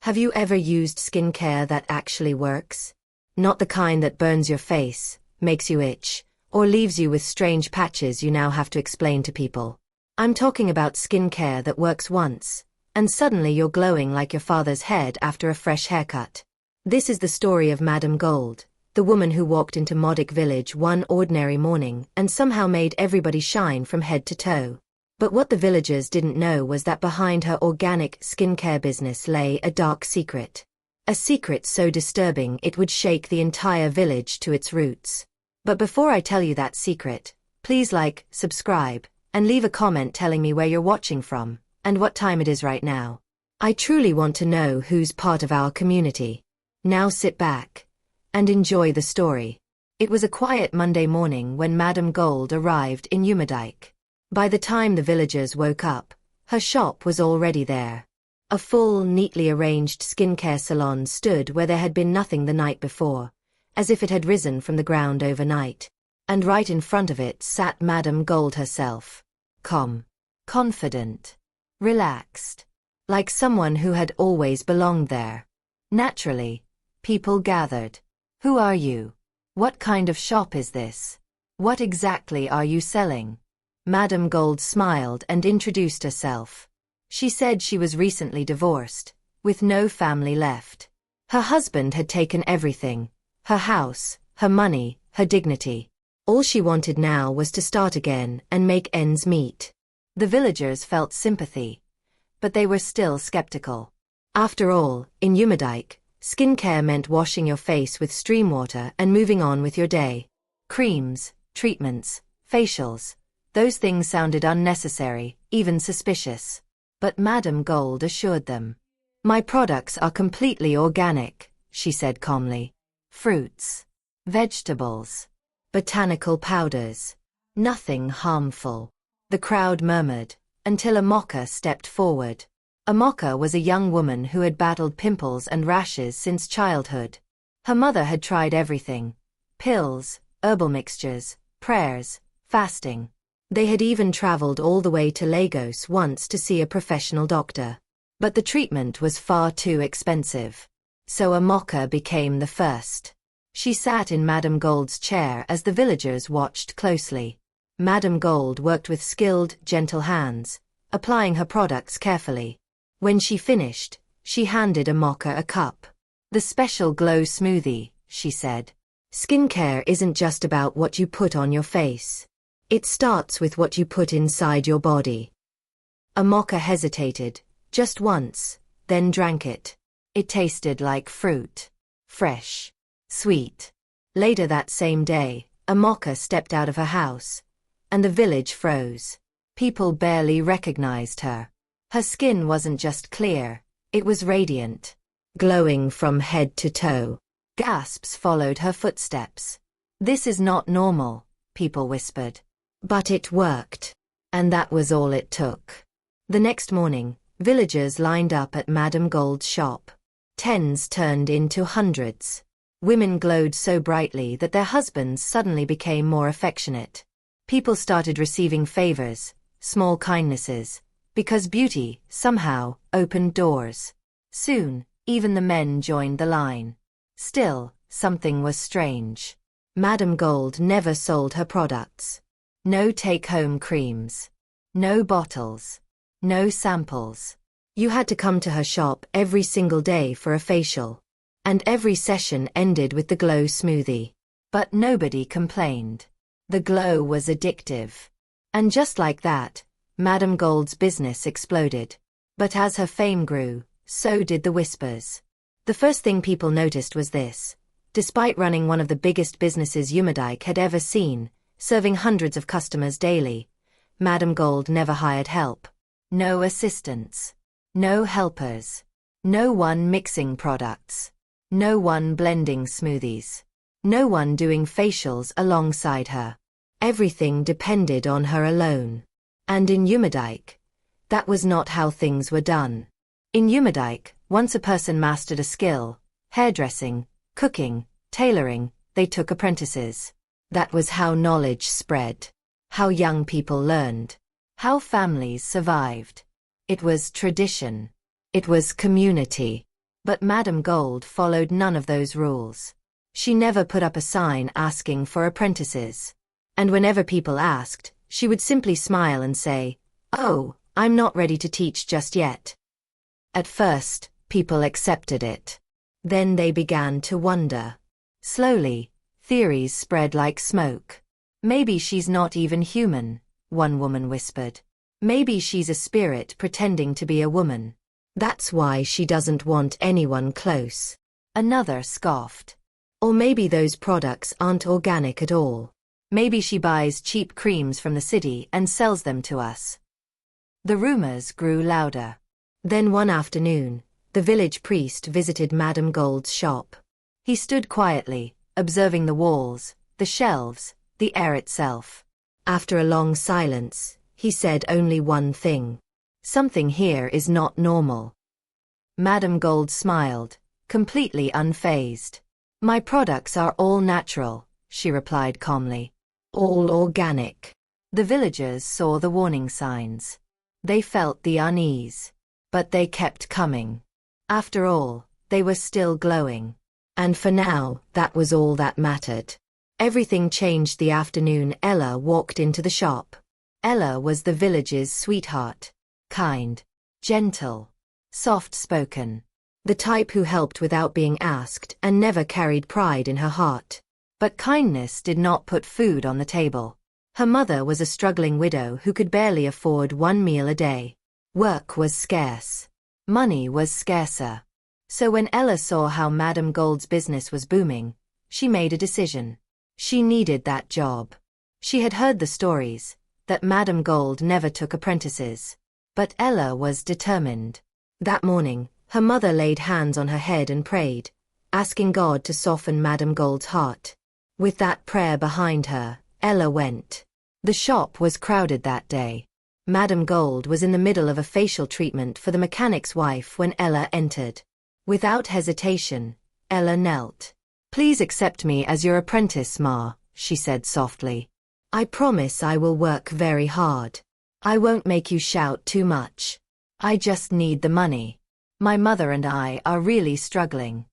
Have you ever used skincare that actually works? Not the kind that burns your face, makes you itch, or leaves you with strange patches you now have to explain to people. I'm talking about skincare that works once, and suddenly you're glowing like your father's head after a fresh haircut. This is the story of Madame Gold, the woman who walked into Modic Village one ordinary morning and somehow made everybody shine from head to toe. But what the villagers didn't know was that behind her organic skincare business lay a dark secret. A secret so disturbing it would shake the entire village to its roots. But before I tell you that secret, please like, subscribe, and leave a comment telling me where you're watching from, and what time it is right now. I truly want to know who's part of our community. Now sit back and enjoy the story. It was a quiet Monday morning when Madame Gold arrived in Umerdijk. By the time the villagers woke up, her shop was already there. A full, neatly arranged skincare salon stood where there had been nothing the night before, as if it had risen from the ground overnight. And right in front of it sat Madame Gold herself. Calm, confident, relaxed, like someone who had always belonged there. Naturally, people gathered. Who are you? What kind of shop is this? What exactly are you selling? Madame Gold smiled and introduced herself. She said she was recently divorced, with no family left. Her husband had taken everything, her house, her money, her dignity. All she wanted now was to start again and make ends meet. The villagers felt sympathy, but they were still skeptical. After all, in Umerdijk, skincare meant washing your face with stream water and moving on with your day. Creams, treatments, facials, those things sounded unnecessary, even suspicious. But Madame Gold assured them. My products are completely organic, she said calmly. Fruits, vegetables, botanical powders, nothing harmful. The crowd murmured, until a mocker stepped forward. A mocker was a young woman who had battled pimples and rashes since childhood. Her mother had tried everything: pills, herbal mixtures, prayers, fasting. They had even traveled all the way to Lagos once to see a professional doctor. But the treatment was far too expensive. So a mocker became the first. She sat in Madame Gold's chair as the villagers watched closely. Madame Gold worked with skilled, gentle hands, applying her products carefully. When she finished, she handed a mocker a cup. The special glow smoothie, she said. Skincare isn't just about what you put on your face. It starts with what you put inside your body. A mocker hesitated, just once, then drank it. It tasted like fruit. Fresh. Sweet. Later that same day, a mocker stepped out of her house, and the village froze. People barely recognized her. Her skin wasn't just clear, it was radiant, glowing from head to toe. Gasps followed her footsteps. This is not normal, people whispered. But it worked. And that was all it took. The next morning, villagers lined up at Madame Gold's shop. Tens turned into hundreds. Women glowed so brightly that their husbands suddenly became more affectionate. People started receiving favors, small kindnesses, because beauty, somehow, opened doors. Soon, even the men joined the line. Still, something was strange. Madame Gold never sold her products. No take-home creams. No bottles. No samples. You had to come to her shop every single day for a facial. And every session ended with the glow smoothie. But nobody complained. The glow was addictive. And just like that, Madame Gold's business exploded. But as her fame grew, so did the whispers. The first thing people noticed was this. Despite running one of the biggest businesses Umerdijk had ever seen, serving hundreds of customers daily, Madame Gold never hired help. No assistants. No helpers. No one mixing products. No one blending smoothies. No one doing facials alongside her. Everything depended on her alone. And in Umerdijk, that was not how things were done. In Umerdijk, once a person mastered a skill, hairdressing, cooking, tailoring, they took apprentices. That was how knowledge spread. How young people learned. How families survived. It was tradition. It was community. But Madame Gold followed none of those rules. She never put up a sign asking for apprentices. And whenever people asked, she would simply smile and say, "Oh, I'm not ready to teach just yet." At first, people accepted it. Then they began to wonder. Slowly, theories spread like smoke. "Maybe she's not even human," one woman whispered. "Maybe she's a spirit pretending to be a woman. That's why she doesn't want anyone close." Another scoffed. "Or maybe those products aren't organic at all. Maybe she buys cheap creams from the city and sells them to us." The rumors grew louder. Then one afternoon, the village priest visited Madame Gold's shop. He stood quietly, observing the walls, the shelves, the air itself. After a long silence, he said only one thing. "Something here is not normal." Madame Gold smiled, completely unfazed. "My products are all natural," she replied calmly. "All organic." The villagers saw the warning signs. They felt the unease. But they kept coming. After all, they were still glowing. And for now, that was all that mattered. Everything changed the afternoon Ella walked into the shop. Ella was the village's sweetheart. Kind, gentle, soft-spoken. The type who helped without being asked and never carried pride in her heart. But kindness did not put food on the table. Her mother was a struggling widow who could barely afford one meal a day. Work was scarce. Money was scarcer. So when Ella saw how Madame Gold's business was booming, she made a decision. She needed that job. She had heard the stories, that Madame Gold never took apprentices. But Ella was determined. That morning, her mother laid hands on her head and prayed, asking God to soften Madame Gold's heart. With that prayer behind her, Ella went. The shop was crowded that day. Madame Gold was in the middle of a facial treatment for the mechanic's wife when Ella entered. Without hesitation, Ella knelt. "Please accept me as your apprentice, Ma," she said softly. "I promise I will work very hard. I won't make you shout too much. I just need the money. My mother and I are really struggling."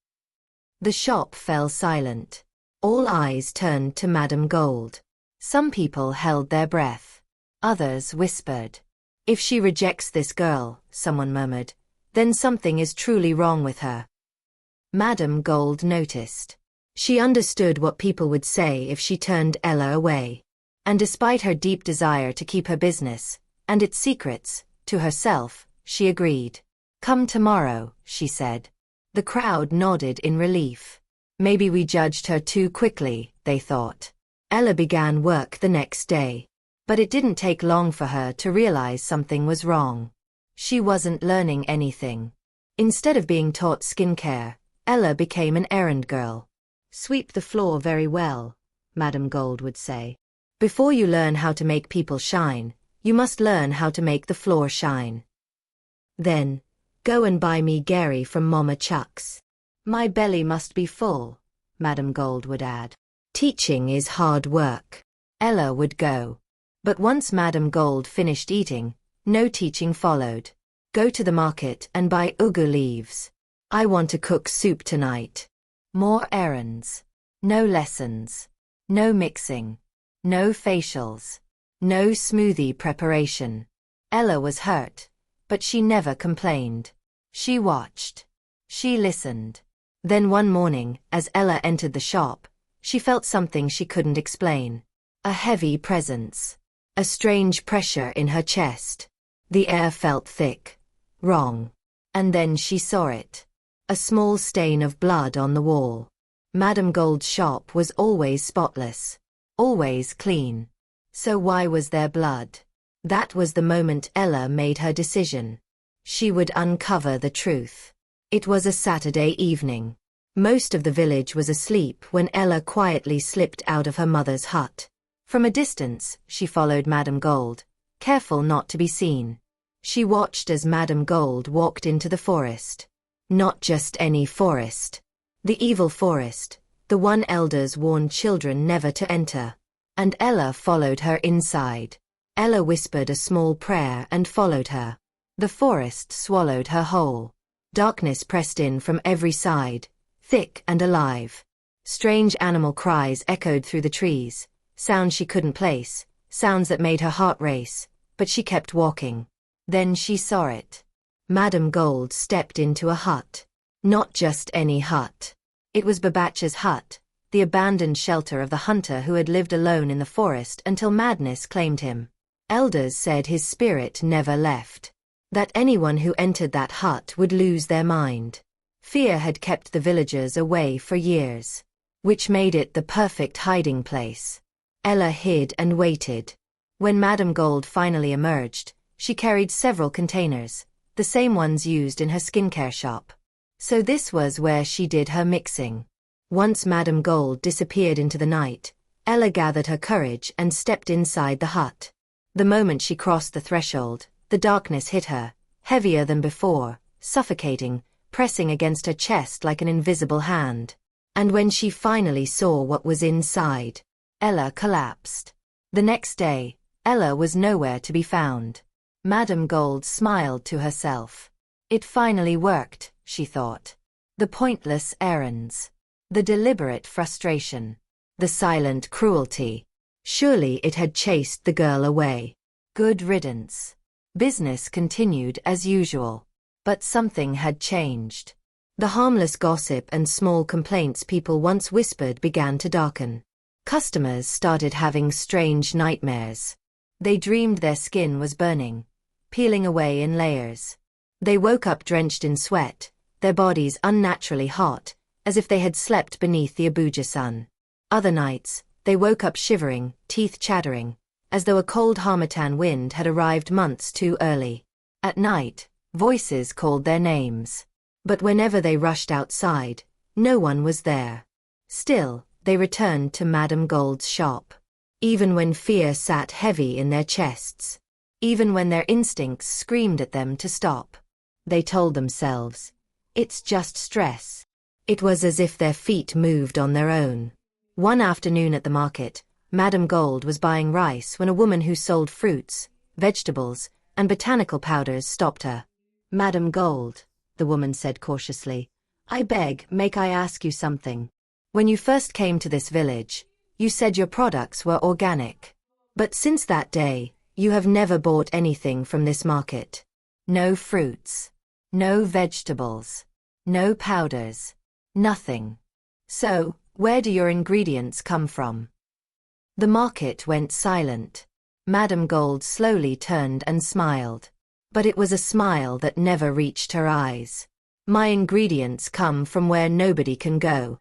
The shop fell silent. All eyes turned to Madame Gold. Some people held their breath. Others whispered. "If she rejects this girl," someone murmured, "then something is truly wrong with her." Madame Gold noticed. She understood what people would say if she turned Ella away. And despite her deep desire to keep her business, and its secrets, to herself, she agreed. "Come tomorrow," she said. The crowd nodded in relief. Maybe we judged her too quickly, they thought. Ella began work the next day. But it didn't take long for her to realize something was wrong. She wasn't learning anything. Instead of being taught skincare, Ella became an errand girl. "Sweep the floor very well," Madame Gold would say. "Before you learn how to make people shine, you must learn how to make the floor shine. Then, go and buy me Gary from Mama Chuck's. My belly must be full," Madame Gold would add. "Teaching is hard work." Ella would go. But once Madame Gold finished eating, no teaching followed. "Go to the market and buy ugu leaves. I want to cook soup tonight." More errands. No lessons. No mixing. No facials. No smoothie preparation. Ella was hurt, but she never complained. She watched. She listened. Then one morning, as Ella entered the shop, she felt something she couldn't explain. A heavy presence. A strange pressure in her chest. The air felt thick. Wrong. And then she saw it. A small stain of blood on the wall. Madame Gold's shop was always spotless. Always clean. So why was there blood? That was the moment Ella made her decision. She would uncover the truth. It was a Saturday evening. Most of the village was asleep when Ella quietly slipped out of her mother's hut. From a distance, she followed Madame Gold, careful not to be seen. She watched as Madame Gold walked into the forest. Not just any forest. The evil forest, the one elders warned children never to enter. And Ella followed her inside. Ella whispered a small prayer and followed her. The forest swallowed her whole. Darkness pressed in from every side, thick and alive. Strange animal cries echoed through the trees, sounds she couldn't place, sounds that made her heart race, but she kept walking. Then she saw it. Madame Gold stepped into a hut. Not just any hut. It was Babacha's hut, the abandoned shelter of the hunter who had lived alone in the forest until madness claimed him. Elders said his spirit never left. That anyone who entered that hut would lose their mind. Fear had kept the villagers away for years, which made it the perfect hiding place. Ella hid and waited. When Madame Gold finally emerged, she carried several containers, the same ones used in her skincare shop. So this was where she did her mixing. Once Madame Gold disappeared into the night, Ella gathered her courage and stepped inside the hut. The moment she crossed the threshold, the darkness hit her, heavier than before, suffocating, pressing against her chest like an invisible hand. And when she finally saw what was inside, Ella collapsed. The next day, Ella was nowhere to be found. Madame Gold smiled to herself. It finally worked, she thought. The pointless errands. The deliberate frustration. The silent cruelty. Surely it had chased the girl away. Good riddance. Business continued as usual. But something had changed. The harmless gossip and small complaints people once whispered began to darken. Customers started having strange nightmares. They dreamed their skin was burning, peeling away in layers. They woke up drenched in sweat, their bodies unnaturally hot, as if they had slept beneath the Abuja sun. Other nights, they woke up shivering, teeth chattering, as though a cold harmattan wind had arrived months too early. At night, voices called their names. But whenever they rushed outside, no one was there. Still, they returned to Madame Gold's shop. Even when fear sat heavy in their chests. Even when their instincts screamed at them to stop. They told themselves, it's just stress. It was as if their feet moved on their own. One afternoon at the market, Madame Gold was buying rice when a woman who sold fruits, vegetables, and botanical powders stopped her. Madame Gold, the woman said cautiously, I beg, may I ask you something? When you first came to this village, you said your products were organic. But since that day, you have never bought anything from this market. No fruits. No vegetables. No powders. Nothing. So, where do your ingredients come from? The market went silent. Madame Gold slowly turned and smiled. But it was a smile that never reached her eyes. My ingredients come from where nobody can go.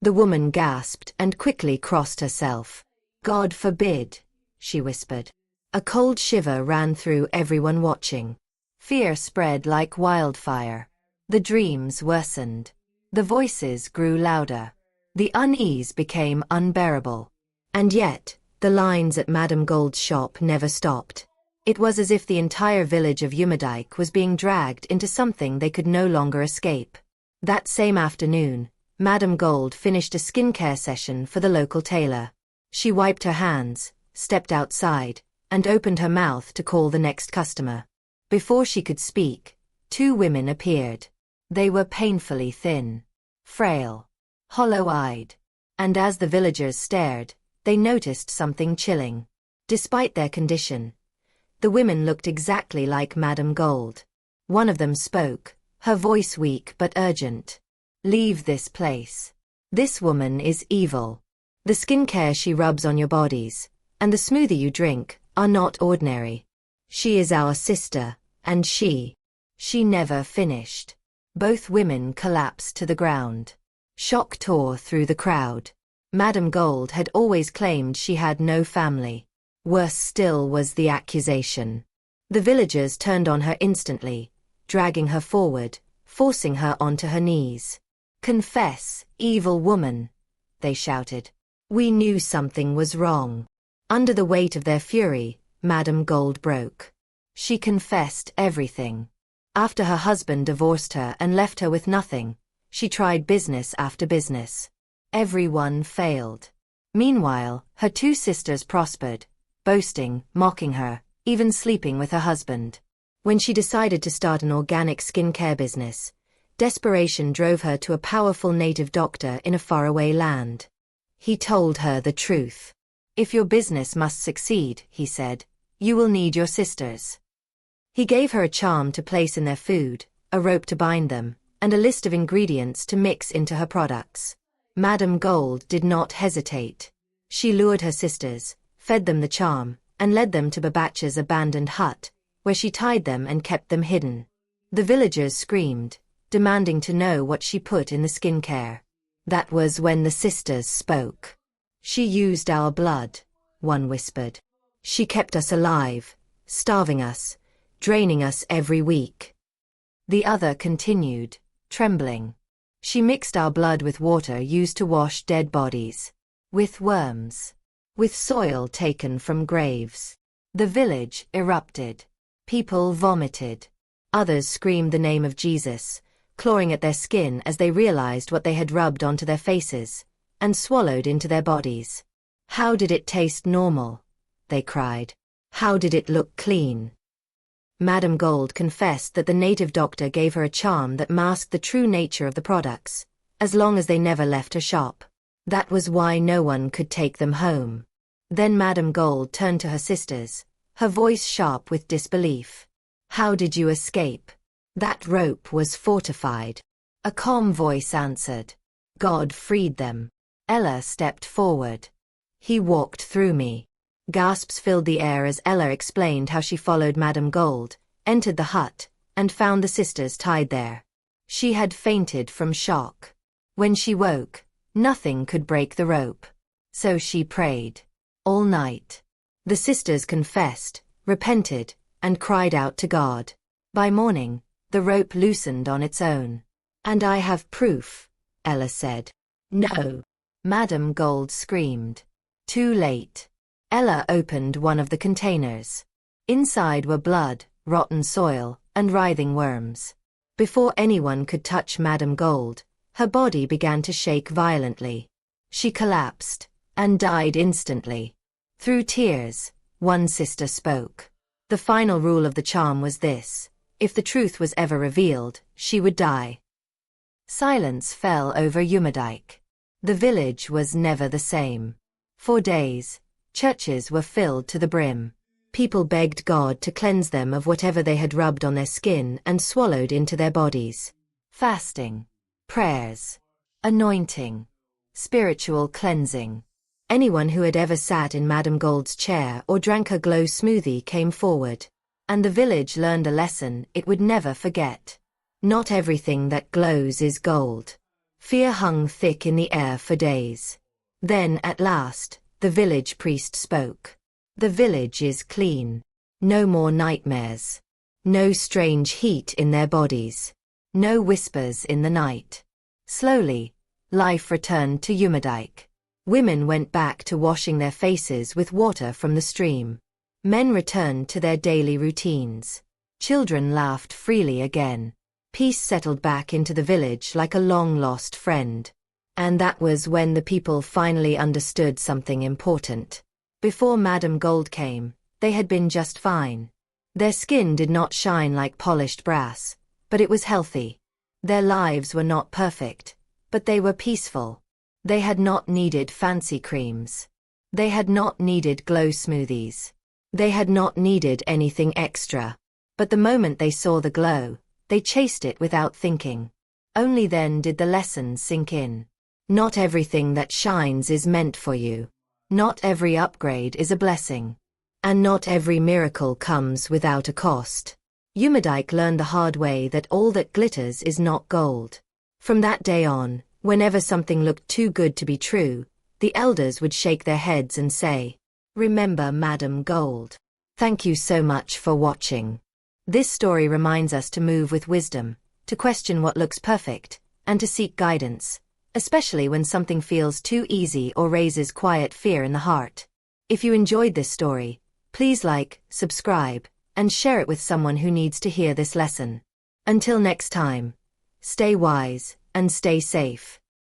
The woman gasped and quickly crossed herself. God forbid, she whispered. A cold shiver ran through everyone watching. Fear spread like wildfire. The dreams worsened. The voices grew louder. The unease became unbearable. And yet, the lines at Madame Gold's shop never stopped. It was as if the entire village of Yumadike was being dragged into something they could no longer escape. That same afternoon, Madame Gold finished a skincare session for the local tailor. She wiped her hands, stepped outside, and opened her mouth to call the next customer. Before she could speak, two women appeared. They were painfully thin, frail, hollow-eyed. And as the villagers stared, they noticed something chilling. Despite their condition, the women looked exactly like Madame Gold. One of them spoke, her voice weak but urgent. Leave this place. This woman is evil. The skincare she rubs on your bodies, and the smoothie you drink, are not ordinary. She is our sister, and she never finished. Both women collapsed to the ground. Shock tore through the crowd. Madame Gold had always claimed she had no family. Worse still was the accusation. The villagers turned on her instantly, dragging her forward, forcing her onto her knees. Confess, evil woman, they shouted. We knew something was wrong. Under the weight of their fury, Madame Gold broke. She confessed everything. After her husband divorced her and left her with nothing, she tried business after business. Everyone failed. Meanwhile, her two sisters prospered, boasting, mocking her, even sleeping with her husband. When she decided to start an organic skincare business, desperation drove her to a powerful native doctor in a faraway land. He told her the truth. If your business must succeed, he said, you will need your sisters. He gave her a charm to place in their food, a rope to bind them, and a list of ingredients to mix into her products. Madame Gold did not hesitate. She lured her sisters, fed them the charm, and led them to Babacha's abandoned hut, where she tied them and kept them hidden. The villagers screamed, demanding to know what she put in the skincare. That was when the sisters spoke. She used our blood, one whispered. She kept us alive, starving us, draining us every week. The other continued, trembling. She mixed our blood with water used to wash dead bodies, with worms, with soil taken from graves. The village erupted. People vomited. Others screamed the name of Jesus, clawing at their skin as they realized what they had rubbed onto their faces, and swallowed into their bodies. How did it taste normal? They cried. How did it look clean? Madame Gold confessed that the native doctor gave her a charm that masked the true nature of the products, as long as they never left her shop. That was why no one could take them home. Then Madame Gold turned to her sisters, her voice sharp with disbelief. How did you escape? That rope was fortified. A calm voice answered. God freed them. Ella stepped forward. He walked through me. Gasps filled the air as Ella explained how she followed Madame Gold, entered the hut, and found the sisters tied there. She had fainted from shock. When she woke, nothing could break the rope. So she prayed. All night. The sisters confessed, repented, and cried out to God. By morning, the rope loosened on its own. And I have proof, Ella said. No. Madame Gold screamed. Too late. Ella opened one of the containers. Inside were blood, rotten soil, and writhing worms. Before anyone could touch Madame Gold, her body began to shake violently. She collapsed, and died instantly. Through tears, one sister spoke. The final rule of the charm was this: if the truth was ever revealed, she would die. Silence fell over Umerdijk. The village was never the same. For days, churches were filled to the brim. People begged God to cleanse them of whatever they had rubbed on their skin and swallowed into their bodies. Fasting, prayers, anointing, spiritual cleansing. Anyone who had ever sat in Madame Gold's chair or drank her glow smoothie came forward. And the village learned a lesson it would never forget. Not everything that glows is gold. Fear hung thick in the air for days. Then, at last, the village priest spoke. The village is clean. No more nightmares. No strange heat in their bodies. No whispers in the night. Slowly, life returned to Umerdijk. Women went back to washing their faces with water from the stream. Men returned to their daily routines. Children laughed freely again. Peace settled back into the village like a long-lost friend. And that was when the people finally understood something important. Before Madame Gold came, they had been just fine. Their skin did not shine like polished brass, but it was healthy. Their lives were not perfect, but they were peaceful. They had not needed fancy creams. They had not needed glow smoothies. They had not needed anything extra. But the moment they saw the glow, they chased it without thinking. Only then did the lesson sink in. Not everything that shines is meant for you. Not every upgrade is a blessing. And not every miracle comes without a cost. Umerdijk learned the hard way that all that glitters is not gold. From that day on, whenever something looked too good to be true, the elders would shake their heads and say, "Remember Madame Gold." Thank you so much for watching. This story reminds us to move with wisdom, to question what looks perfect, and to seek guidance, especially when something feels too easy or raises quiet fear in the heart. If you enjoyed this story, please like, subscribe, and share it with someone who needs to hear this lesson. Until next time, stay wise and stay safe.